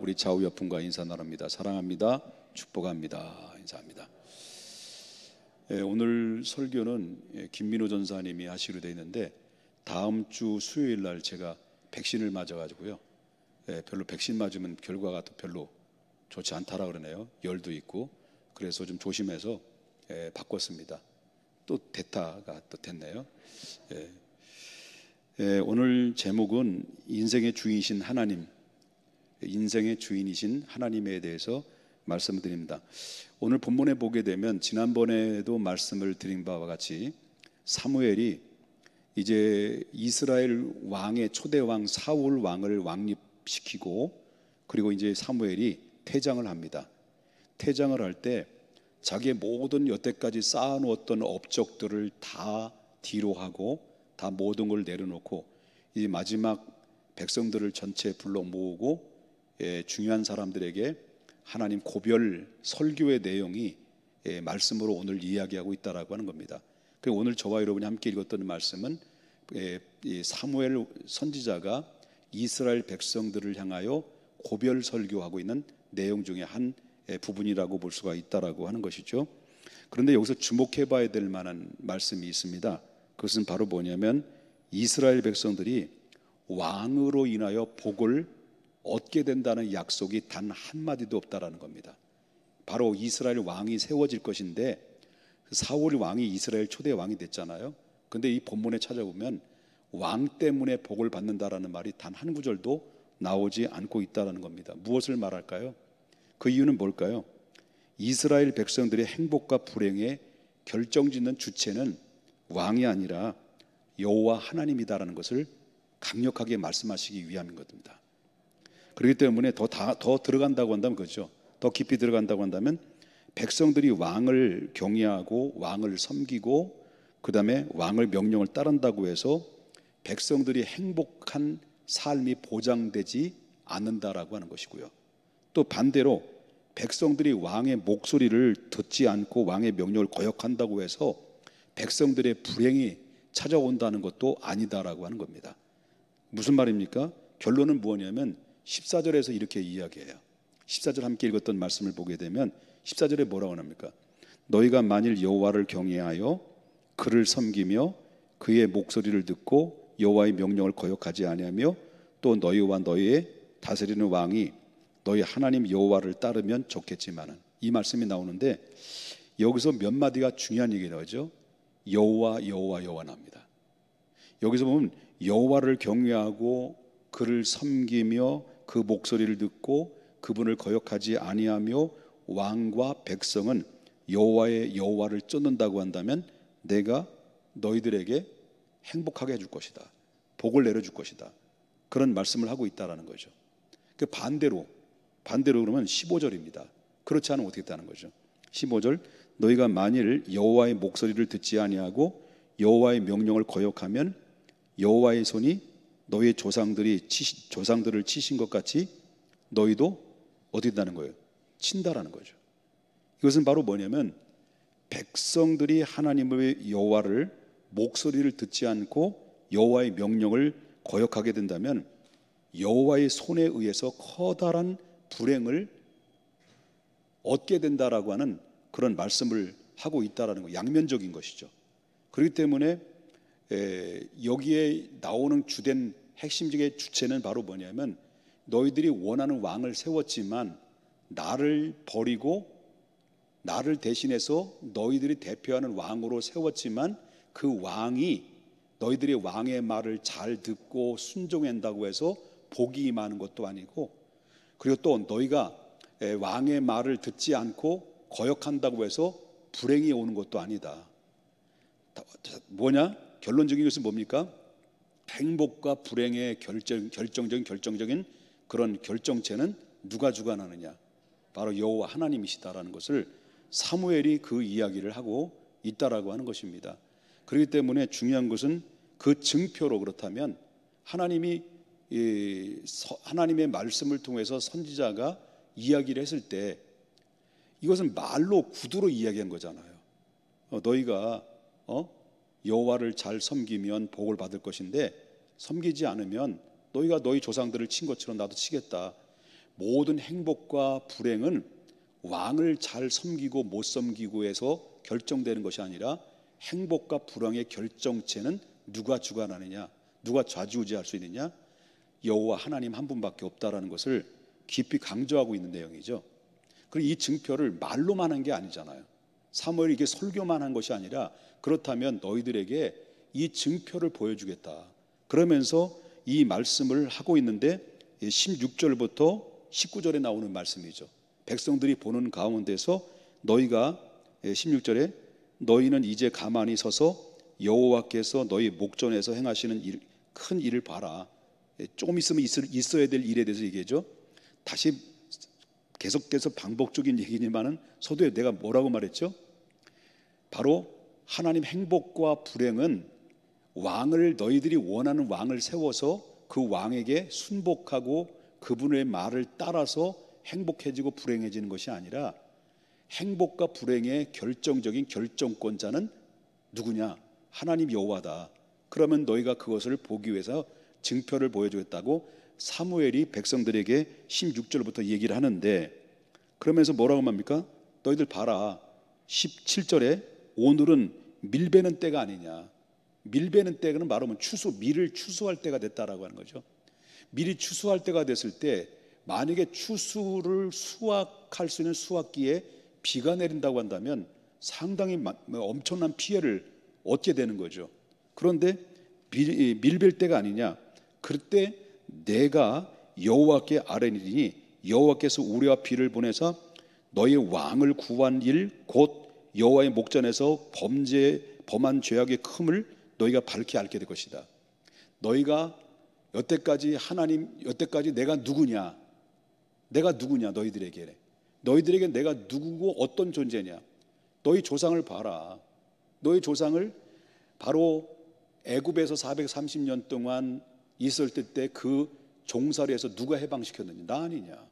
우리 좌우 옆분과 인사 나눕니다. 사랑합니다. 축복합니다. 인사합니다. 오늘 설교는 김민호 전사님이 하시기로 되어 있는데 다음 주 수요일 날 제가 백신을 맞아가지고요. 별로 백신 맞으면 결과가 또 별로 좋지 않다라 그러네요. 열도 있고 그래서 좀 조심해서 바꿨습니다. 또 됐다가 또 됐네요. 오늘 제목은 인생의 주인이신 하나님, 인생의 주인이신 하나님에 대해서 말씀드립니다. 오늘 본문에 보게 되면 지난번에도 말씀을 드린 바와 같이 사무엘이 이제 이스라엘 왕의 초대 왕 사울 왕을 왕립시키고 그리고 이제 사무엘이 퇴장을 합니다. 퇴장을 할 때 자기의 모든 여태까지 쌓아놓았던 업적들을 다 뒤로 하고 다 모든 걸 내려놓고 이 마지막 백성들을 전체 불러 모으고 중요한 사람들에게 하나님 고별 설교의 내용이 말씀으로 오늘 이야기하고 있다라고 하는 겁니다. 그리고 오늘 저와 여러분이 함께 읽었던 말씀은 사무엘 선지자가 이스라엘 백성들을 향하여 고별 설교하고 있는 내용 중에 한 부분이라고 볼 수가 있다라고 하는 것이죠. 그런데 여기서 주목해 봐야 될 만한 말씀이 있습니다. 그것은 바로 뭐냐면 이스라엘 백성들이 왕으로 인하여 복을 얻게 된다는 약속이 단 한마디도 없다라는 겁니다. 바로 이스라엘 왕이 세워질 것인데 사울 왕이 이스라엘 초대 왕이 됐잖아요. 근데 이 본문에 찾아보면 왕 때문에 복을 받는다라는 말이 단 한 구절도 나오지 않고 있다라는 겁니다. 무엇을 말할까요? 그 이유는 뭘까요? 이스라엘 백성들의 행복과 불행의 결정짓는 주체는 왕이 아니라 여호와 하나님이다라는 것을 강력하게 말씀하시기 위함인 겁니다. 그렇기 때문에 더 들어간다고 한다면 그렇죠. 더 깊이 들어간다고 한다면 백성들이 왕을 경외하고 왕을 섬기고 그 다음에 왕을 명령을 따른다고 해서 백성들이 행복한 삶이 보장되지 않는다라고 하는 것이고요. 또 반대로 백성들이 왕의 목소리를 듣지 않고 왕의 명령을 거역한다고 해서 백성들의 불행이 찾아온다는 것도 아니다라고 하는 겁니다. 무슨 말입니까? 결론은 무엇이냐면 14절에서 이렇게 이야기해요. 14절 함께 읽었던 말씀을 보게 되면 14절에 뭐라고 합니까? 너희가 만일 여호와를 경외하여 그를 섬기며 그의 목소리를 듣고 여호와의 명령을 거역하지 아니하며 또 너희와 너희의 다스리는 왕이 너희 하나님 여호와를 따르면 좋겠지만은, 이 말씀이 나오는데 여기서 몇 마디가 중요한 얘기가 나오죠. 여호와 여호와 여호와 나옵니다. 여기서 보면 여호와를 경외하고 그를 섬기며 그 목소리를 듣고 그분을 거역하지 아니하며 왕과 백성은 여호와를 쫓는다고 한다면 내가 너희들에게 행복하게 해줄 것이다, 복을 내려줄 것이다, 그런 말씀을 하고 있다라는 거죠. 그 반대로 그러면 15절입니다. 그렇지 않으면 어떻게 했다는 거죠? 15절, 너희가 만일 여호와의 목소리를 듣지 아니하고 여호와의 명령을 거역하면 여호와의 손이 너희의 조상들을 치신 것 같이 너희도 어디 있다는 거예요? 친다라는 거죠. 이것은 바로 뭐냐면 백성들이 하나님의 여호와를 목소리를 듣지 않고 여호와의 명령을 거역하게 된다면 여호와의 손에 의해서 커다란 불행을 얻게 된다라고 하는 그런 말씀을 하고 있다라는 거, 양면적인 것이죠. 그렇기 때문에 여기에 나오는 주된 핵심적인 주체는 바로 뭐냐면 너희들이 원하는 왕을 세웠지만 나를 버리고 나를 대신해서 너희들이 대표하는 왕으로 세웠지만 그 왕이 너희들이 왕의 말을 잘 듣고 순종한다고 해서 복이 임하는 것도 아니고, 그리고 또 너희가 왕의 말을 듣지 않고 거역한다고 해서 불행이 오는 것도 아니다. 뭐냐? 결론적인 것은 뭡니까? 행복과 불행의 결정적인 그런 결정체는 누가 주관하느냐? 바로 여호와 하나님이시다라는 것을 사무엘이 그 이야기를 하고 있다라고 하는 것입니다. 그렇기 때문에 중요한 것은 그 증표로, 그렇다면 하나님의 말씀을 통해서 선지자가 이야기를 했을 때 이것은 말로 구두로 이야기한 거잖아요. 너희가 여호와를 잘 섬기면 복을 받을 것인데 섬기지 않으면 너희가 너희 조상들을 친 것처럼 나도 치겠다. 모든 행복과 불행은 왕을 잘 섬기고 못 섬기고에서 결정되는 것이 아니라 행복과 불행의 결정체는 누가 주관하느냐, 누가 좌지우지할 수 있느냐, 여호와 하나님 한 분밖에 없다라는 것을 깊이 강조하고 있는 내용이죠. 그리고 이 증표를 말로만 한 게 아니잖아요. 사무엘이 이게 설교만 한 것이 아니라 그렇다면 너희들에게 이 증표를 보여주겠다. 그러면서 이 말씀을 하고 있는데 16절부터 19절에 나오는 말씀이죠. 백성들이 보는 가운데서 너희가 16절에 너희는 이제 가만히 서서 여호와께서 너희 목전에서 행하시는 큰 일을 봐라. 조금 있으면 있어야 될 일에 대해서 얘기하죠. 다시 계속해서 반복적인 얘기지만은 서두에 내가 뭐라고 말했죠? 바로 하나님 행복과 불행은 왕을 너희들이 원하는 왕을 세워서 그 왕에게 순복하고 그분의 말을 따라서 행복해지고 불행해지는 것이 아니라 행복과 불행의 결정적인 결정권자는 누구냐? 하나님 여호와다. 그러면 너희가 그것을 보기 위해서 증표를 보여주겠다고 사무엘이 백성들에게 16절부터 얘기를 하는데, 그러면서 뭐라고 합니까? 너희들 봐라. 17절에 오늘은 밀베는 때가 아니냐. 밀베는 때는 말하면 밀을 추수할 때가 됐다라고 하는 거죠. 밀이 추수할 때가 됐을 때 만약에 추수를 수확할 수 있는 수확기에 비가 내린다고 한다면 상당히 엄청난 피해를 얻게 되는 거죠. 그런데 밀벨 때가 아니냐. 그때 내가 여호와께 아뢰니니 여호와께서 우리와 비를 보내사 너희 왕을 구한 일 곧 여호와의 목전에서 범한 죄악의 큼을 너희가 밝히 알게 될 것이다. 너희가 여태까지 내가 누구냐? 너희들에게 내가 누구고 어떤 존재냐? 너희 조상을 봐라. 너희 조상을 바로 애굽에서 430년 동안 있을 때 그 종살이에서 누가 해방시켰느냐? 나 아니냐?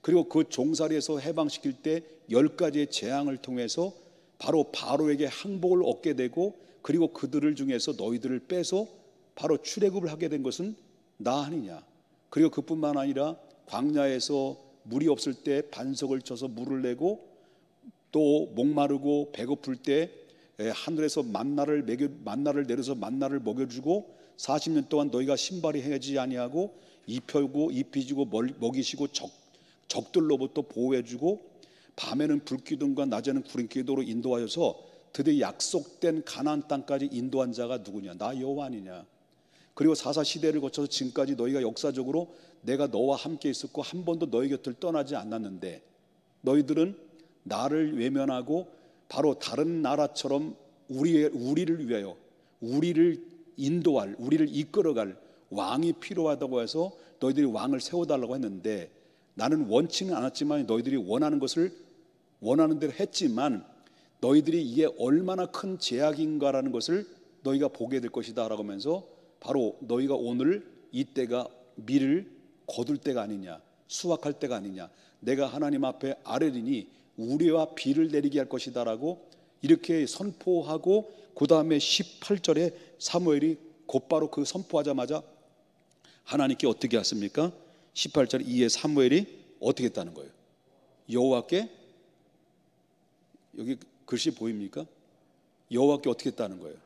그리고 그 종살이에서 해방시킬 때 10가지의 재앙을 통해서 바로 바로에게 항복을 얻게 되고, 그리고 그들을 중에서 너희들을 빼서 바로 출애굽을 하게 된 것은 나 아니냐? 그리고 그뿐만 아니라 광야에서 물이 없을 때 반석을 쳐서 물을 내고, 또 목마르고 배고플 때 하늘에서 만나를 내려서 만나를 먹여주고 40년 동안 너희가 신발이 헤어지지 아니하고 입히시고 먹이시고 적들로부터 보호해주고 밤에는 불기둥과 낮에는 구름기둥으로 인도하여서 드디어 약속된 가나안 땅까지 인도한 자가 누구냐? 나 여호와 아니냐? 그리고 사사 시대를 거쳐서 지금까지 너희가 역사적으로 내가 너와 함께 있었고 한 번도 너희 곁을 떠나지 않았는데 너희들은 나를 외면하고 바로 다른 나라처럼 우리를 위하여 우리를 인도할, 우리를 이끌어갈 왕이 필요하다고 해서 너희들이 왕을 세워달라고 했는데, 나는 원치는 않았지만 너희들이 원하는 것을 원하는 대로 했지만 너희들이 이게 얼마나 큰 제약인가라는 것을 너희가 보게 될 것이다 라고 하면서 바로 너희가 오늘 이때가 밀을 거둘 때가 아니냐, 수확할 때가 아니냐, 내가 하나님 앞에 아뢰리니 우리와 비를 내리게 할 것이다 라고 이렇게 선포하고, 그 다음에 18절에 사무엘이 곧바로 그 선포하자마자 하나님께 어떻게 했습니까? 18절 이에 사무엘이 어떻게 했다는 거예요? 여호와께, 여기 글씨 보입니까? 여호와께 어떻게 했다는 거예요?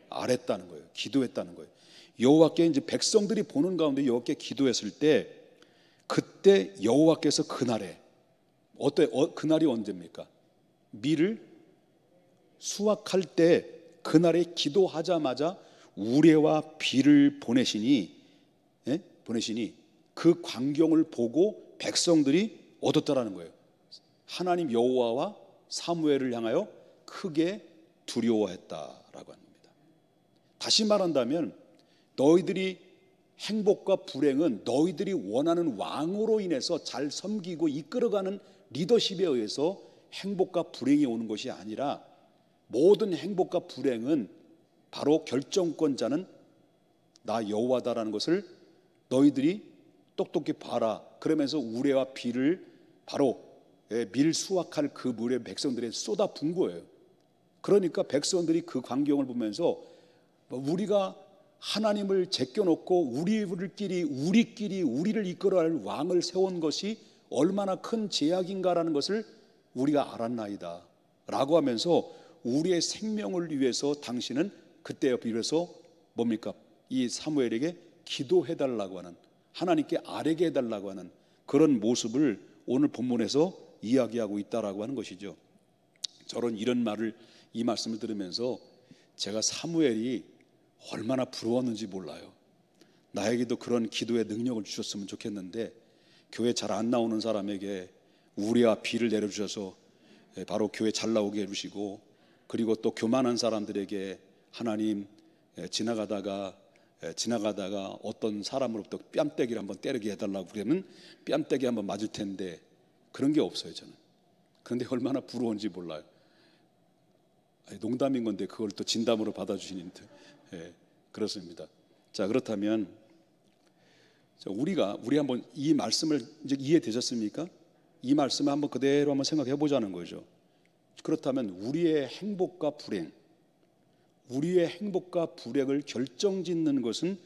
아뢰었다는 거예요. 기도했다는 거예요. 여호와께 이제 백성들이 보는 가운데 여호와께 기도했을 때, 그때 여호와께서 그날에 그날이 언제입니까? 밀을 수확할 때 그날에 기도하자마자 우레와 비를 보내시니 그 광경을 보고 백성들이 얻었다라는 거예요. 하나님 여호와와 사무엘을 향하여 크게 두려워했다라고 합니다. 다시 말한다면 너희들이 행복과 불행은 너희들이 원하는 왕으로 인해서 잘 섬기고 이끌어가는 리더십에 의해서 행복과 불행이 오는 것이 아니라, 모든 행복과 불행은 바로 결정권자는 나 여호와다라는 것을 너희들이 똑똑히 봐라. 그러면서 우레와 비를 바로 밀 수확할 그 물에 백성들이 쏟아 분 거예요. 그러니까 백성들이 그 광경을 보면서 우리가 하나님을 제껴놓고 우리끼리 우리를 이끌어갈 왕을 세운 것이 얼마나 큰 제약인가라는 것을 우리가 알았나이다 라고 하면서 우리의 생명을 위해서 당신은 그때 비로소 뭡니까? 이 사무엘에게 기도해달라고 하는, 하나님께 아뢰게 해달라고 하는 그런 모습을 오늘 본문에서 이야기하고 있다라고 하는 것이죠. 저는 이 말씀을 들으면서 제가 사무엘이 얼마나 부러웠는지 몰라요. 나에게도 그런 기도의 능력을 주셨으면 좋겠는데, 교회 잘 안 나오는 사람에게 우리와 비를 내려주셔서 바로 교회 잘 나오게 해주시고, 그리고 또 교만한 사람들에게 하나님 지나가다가 어떤 사람으로부터 뺨때기를 한번 때리게 해달라고 그러면 뺨때기 한번 맞을 텐데 그런 게 없어요 저는. 그런데 얼마나 부러운지 몰라요. 농담인 건데 그걸 또 진담으로 받아주시는 그렇습니다. 자, 그렇다면 우리 한번 이 말씀을 이제 이해되셨습니까? 이 말씀을 한번 그대로 한번 생각해 보자는 거죠. 그렇다면 우리의 행복과 불행을 결정짓는 것은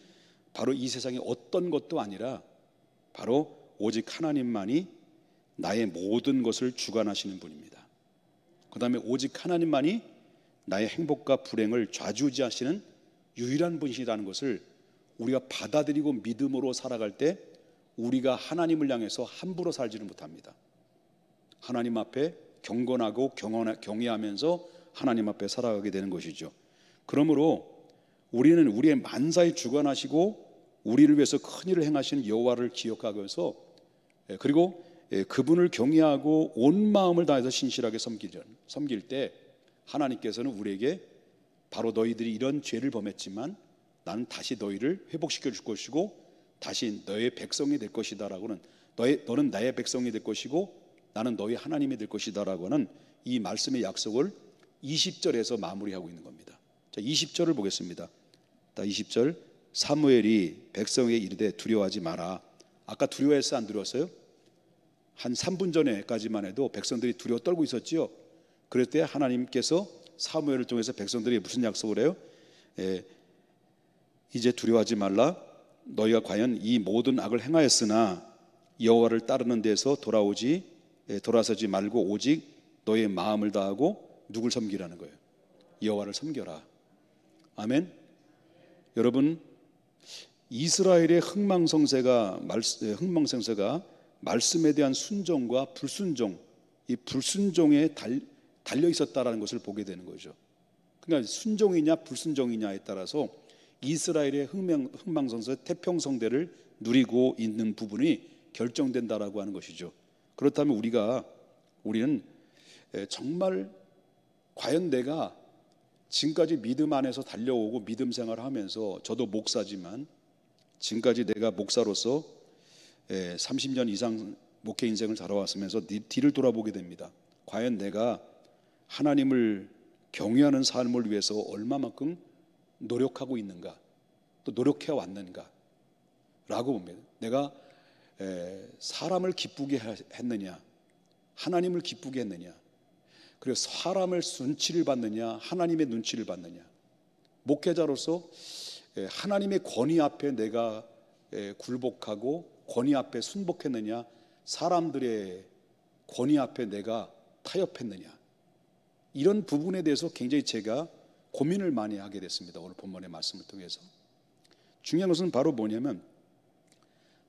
바로 이 세상의 어떤 것도 아니라 바로 오직 하나님만이 나의 모든 것을 주관하시는 분입니다. 그 다음에 오직 하나님만이 나의 행복과 불행을 좌지우지하시는 유일한 분이시라는 것을 우리가 받아들이고 믿음으로 살아갈 때 우리가 하나님을 향해서 함부로 살지를 못합니다. 하나님 앞에 경건하고 경외하면서 하나님 앞에 살아가게 되는 것이죠. 그러므로 우리는 우리의 만사에 주관하시고 우리를 위해서 큰 일을 행하시는 여호와를 기억하면서, 그리고 그분을 경외하고 온 마음을 다해서 신실하게 섬길 때 하나님께서는 우리에게 바로 너희들이 이런 죄를 범했지만 나는 다시 너희를 회복시켜 줄 것이고 다시 너의 백성이 될 것이다라고는, 너는 나의 백성이 될 것이고 나는 너희 하나님이 될 것이다라고 하는 이 말씀의 약속을 20절에서 마무리하고 있는 겁니다. 자, 20절을 보겠습니다. 20절, 사무엘이 백성에게 이르되 두려워하지 마라. 아까 두려워했어요, 안 두려웠어요? 한 3분 전에까지만 해도 백성들이 두려워 떨고 있었지요. 그럴 때 하나님께서 사무엘을 통해서 백성들이 무슨 약속을 해요? 이제 두려워하지 말라. 너희가 과연 이 모든 악을 행하였으나 여호와를 따르는 데서 돌아서지 말고 오직 너의 마음을 다하고 누굴 섬기라는 거예요? 여호와를 섬겨라. 아멘. 여러분, 이스라엘의 흥망성쇠가 말씀에 대한 순종과 불순종, 이 불순종에 달려 있었다라는 것을 보게 되는 거죠. 그러니까 순종이냐 불순종이냐에 따라서 이스라엘의 흥망성쇠 태평성대를 누리고 있는 부분이 결정된다라고 하는 것이죠. 그렇다면 우리는 정말 과연 내가 지금까지 믿음 안에서 달려오고 믿음 생활을 하면서, 저도 목사지만 지금까지 내가 목사로서 30년 이상 목회 인생을 살아왔으면서 뒤를 돌아보게 됩니다. 과연 내가 하나님을 경외하는 삶을 위해서 얼마만큼 노력하고 있는가, 또 노력해 왔는가 라고 봅니다. 내가 사람을 기쁘게 했느냐, 하나님을 기쁘게 했느냐, 그리고 사람을 눈치를 받느냐, 하나님의 눈치를 받느냐. 목회자로서 하나님의 권위 앞에 내가 굴복하고 권위 앞에 순복했느냐, 사람들의 권위 앞에 내가 타협했느냐. 이런 부분에 대해서 굉장히 제가 고민을 많이 하게 됐습니다. 오늘 본문의 말씀을 통해서. 중요한 것은 바로 뭐냐면,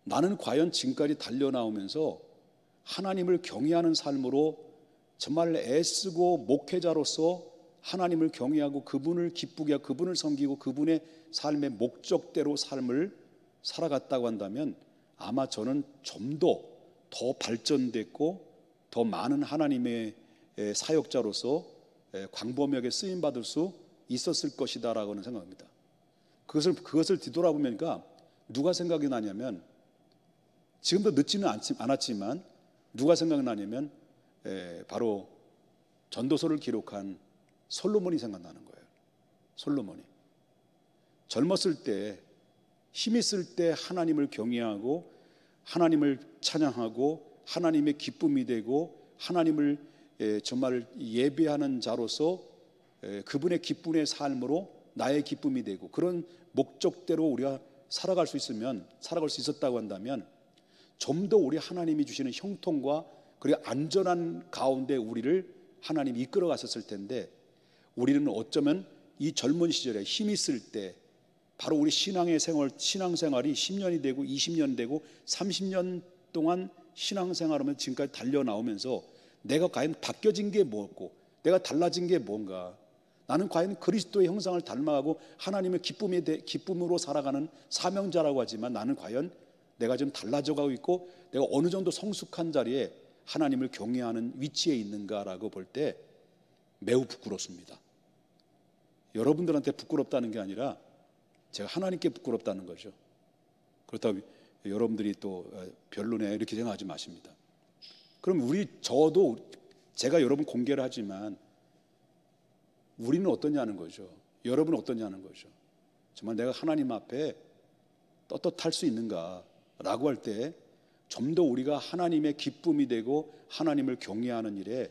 나는 과연 지금까지 달려나오면서 하나님을 경외하는 삶으로 정말 애쓰고 목회자로서 하나님을 경외하고 그분을 기쁘게 하고 그분을 섬기고 그분의 삶의 목적대로 삶을 살아갔다고 한다면 아마 저는 좀 더 발전됐고 더 많은 하나님의 사역자로서 광범위하게 쓰임받을 수 있었을 것이다라고는 생각합니다. 그것을 뒤돌아보니까 누가 생각이 나냐면, 지금도 늦지는 않았지만 누가 생각나냐면 바로 전도서를 기록한 솔로몬이 생각나는 거예요. 솔로몬이 젊었을 때, 힘 있을 때 하나님을 경외하고 하나님을 찬양하고 하나님의 기쁨이 되고 하나님을 정말 예배하는 자로서 그분의 기쁨의 삶으로 나의 기쁨이 되고 그런 목적대로 우리가 살아갈 수 있었다고 한다면 좀 더 우리 하나님이 주시는 형통과 그리고 안전한 가운데 우리를 하나님이 이끌어 갔었을 텐데, 우리는 어쩌면 이 젊은 시절에 힘 있을 때 바로 우리 신앙생활이 10년이 되고 20년 되고 30년 동안 신앙생활하면서 지금까지 달려나오면서 내가 과연 바뀌어진 게 뭐고 내가 달라진 게 뭔가, 나는 과연 그리스도의 형상을 닮아가고 하나님의 기쁨으로 살아가는 사명자라고 하지만 나는 과연 내가 좀 달라져 가고 있고 내가 어느 정도 성숙한 자리에 하나님을 경외하는 위치에 있는가라고 볼 때 매우 부끄럽습니다. 여러분들한테 부끄럽다는 게 아니라 제가 하나님께 부끄럽다는 거죠. 그렇다고 여러분들이 또 별로네 이렇게 생각하지 마십니다. 그럼 저도 제가 여러분 공개를 하지만 우리는 어떠냐는 거죠. 여러분은 어떠냐는 거죠. 정말 내가 하나님 앞에 떳떳할 수 있는가라고 할 때 좀 더 우리가 하나님의 기쁨이 되고 하나님을 경외하는 일에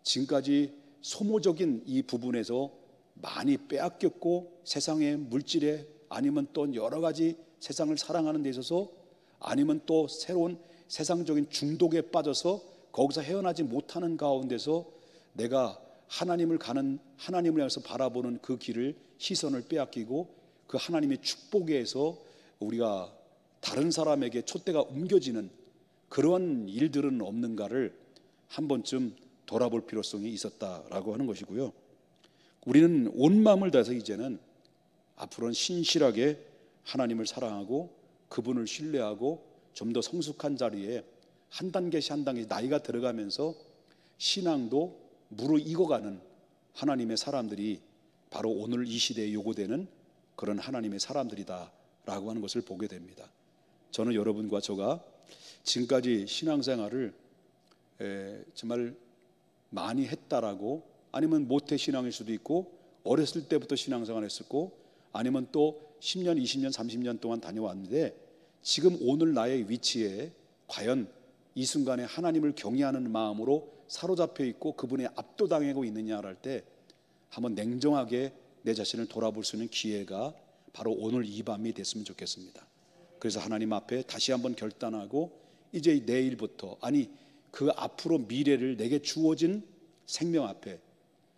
지금까지 소모적인 이 부분에서 많이 빼앗겼고 세상의 물질에 아니면 또 여러 가지 세상을 사랑하는 데 있어서 아니면 또 새로운 세상적인 중독에 빠져서 거기서 헤어나지 못하는 가운데서 내가 하나님을 향해서 바라보는 그 길을 시선을 빼앗기고 그 하나님의 축복에서 우리가 다른 사람에게 촛대가 옮겨지는 그런 일들은 없는가를 한 번쯤 돌아볼 필요성이 있었다라고 하는 것이고요. 우리는 온 마음을 다해서 이제는 앞으로는 신실하게 하나님을 사랑하고 그분을 신뢰하고 좀 더 성숙한 자리에 한 단계씩 한 단계씩 나이가 들어가면서 신앙도 무르익어가는 하나님의 사람들이 바로 오늘 이 시대에 요구되는 그런 하나님의 사람들이다라고 하는 것을 보게 됩니다. 저는 여러분과 저가 지금까지 신앙생활을 정말 많이 했다라고, 아니면 모태 신앙일 수도 있고 어렸을 때부터 신앙생활 했었고 아니면 또 10년, 20년, 30년 동안 다녀왔는데 지금 오늘 나의 위치에 과연 이 순간에 하나님을 경외하는 마음으로 사로잡혀 있고 그분에 압도당하고 있느냐를 할 때 한번 냉정하게 내 자신을 돌아볼 수 있는 기회가 바로 오늘 이 밤이 됐으면 좋겠습니다. 그래서 하나님 앞에 다시 한번 결단하고 이제 내일부터, 아니 그 앞으로 미래를 내게 주어진 생명 앞에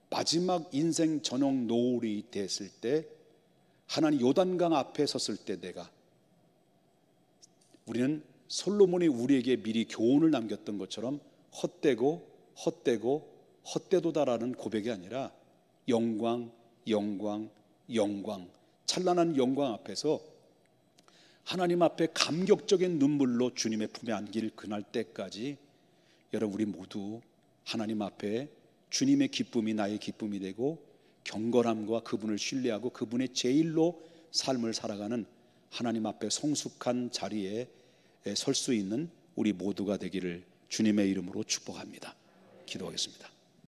마지막 인생 저녁 노을이 됐을 때 하나님 요단강 앞에 섰을 때 우리는 솔로몬이 우리에게 미리 교훈을 남겼던 것처럼 헛되도다라는 고백이 아니라 영광 찬란한 영광 앞에서 하나님 앞에 감격적인 눈물로 주님의 품에 안길 그날 때까지 여러분 우리 모두 하나님 앞에 주님의 기쁨이 나의 기쁨이 되고 경건함과 그분을 신뢰하고 그분의 제일로 삶을 살아가는 하나님 앞에 성숙한 자리에 설 수 있는 우리 모두가 되기를 주님의 이름으로 축복합니다. 기도하겠습니다.